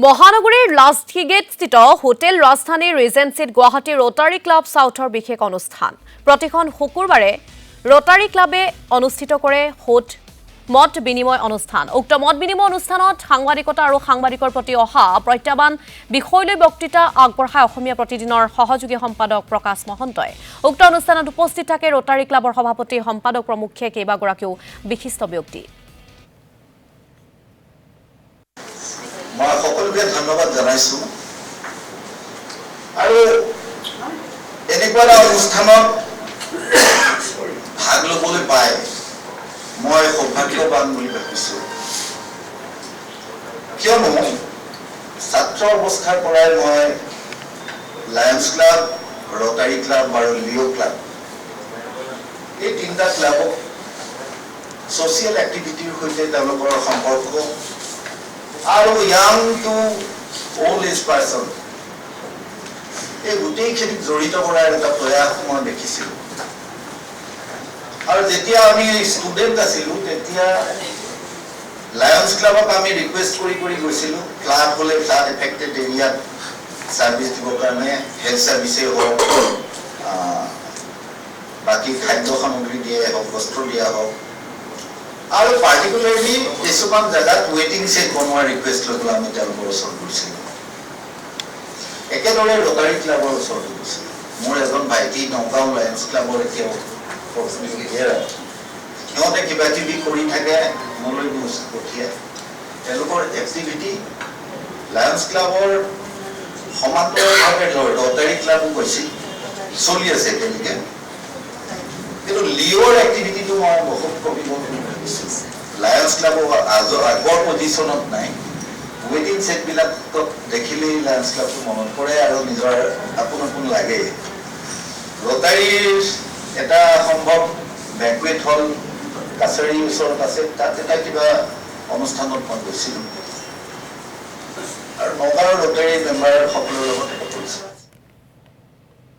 মহানগৰীৰ লাষ্টগেটস্থিত হোটেল ৰাজধানী ৰিজেন্সিত Guwahati Rotary club সাউথৰ বিশেষ অনুষ্ঠান। প্ৰতিখন শুকুৰবাৰে ৰোটাৰী ক্লাবে অনুষ্ঠিত কৰে মত বিনিময় অনুষ্ঠান। উক্ত মত বিনিময় অনুষ্ঠানত সাংবাদিকতা আৰু সাংবাদিকৰ প্ৰতি অহা প্ৰত্যাহ্বান বিষয়লৈ বক্তৃতা আগবঢ়ায় অসমীয়া প্ৰতিদিনৰ সহযোগী সম্পাদক প্ৰকাশ মহন্তই। উক্ত অনুষ্ঠানত উপস্থিত থাকে ৰোটাৰী ক্লাবৰ সভাপতি সম্পাদক প্ৰমুখ্যে কেইবাগৰাকীও বিশিষ্ট ব্যক্তি। মই সকলোকে ধন্যবাদ জানাইছো আৰু এনেকুৱা এটা অনুষ্ঠানত ভাগ ল'বলৈ পাই মই সৌভাগ্যৱান বুলি ভাবিছো। কিয়নো ছাত্ৰ অৱস্থাৰ পৰাই মই লায়ন্স ক্লাব, ৰোটাৰী ক্লাব আৰু লিঅ' ক্লাব এই তিনিটা ক্লাবক ছ'চিয়েল এক্টিভিটিৰ সৈতে তেওঁলোকৰ সম্পৰ্ক আৰু young to old age person এই গোটেইখিনিক জড়িত কৰাৰ এটা প্ৰয়াস মই দেখিছিলোঁ। আৰু যেতিয়া আমি ষ্টুডেণ্ট আছিলোঁ তেতিয়া লায়ন্স ক্লাবক আমি ৰিকুৱেষ্ট কৰি গৈছিলোঁ ফ্লাড হ'লে ফ্লাড এফেক্টেড এৰিয়াত ছাৰ্ভিচ দিবৰ কাৰণে হেল্থ ছাৰ্ভিচেই হওক, বাকী খাদ্য সামগ্ৰী দিয়াই হওক, বস্ত্ৰ দিয়া হওক আৰু পাৰ্টিকুলাৰলি কিছুমান জেগাত ৱেটিং ছেট বনোৱাৰ ৰিকুৱেষ্ট লৈ পেলাই আমি তেওঁলোকৰ ওচৰত গৈছিলোঁ। একেদৰে ৰোটাৰী ক্লাবৰ ওচৰত গৈছিলোঁ। মোৰ এজন ভাইটি নগাঁও লায়ন্স ক্লাবৰ এতিয়াও সিহঁতে কিবা কিবি কৰি থাকে, মোলৈ নিউজ পঠিয়াই। তেওঁলোকৰ এক্টিভিটি লায়ন্স ক্লাবৰ সমান্তৰালভাৱে ৰোটাৰী ক্লাবো গৈছিল, চলি আছে এতিয়ালৈকে। কিন্তু লিঅ'ৰ এক্টিভিটিটো মই বহুত কমিব বুলি ভাবিছোঁ। লায়ন্স ক্লাবৰ আগৰ পজিশ্যনত নাই। ৱেটিং ছেটবিলাকত দেখিলেই লায়ন্স ক্লাবটো মনত পৰে আৰু নিজৰ আপোন লাগে। ৰোটাৰীৰ এটা সম্ভৱ বেংকুৱেট হল কাছাৰীৰ ওচৰত আছে, তাত এটা কিবা অনুষ্ঠানত মই গৈছিলোঁ আৰু নগাঁৱৰ ৰোটাৰী মেম্বাৰ সকলৰ লগত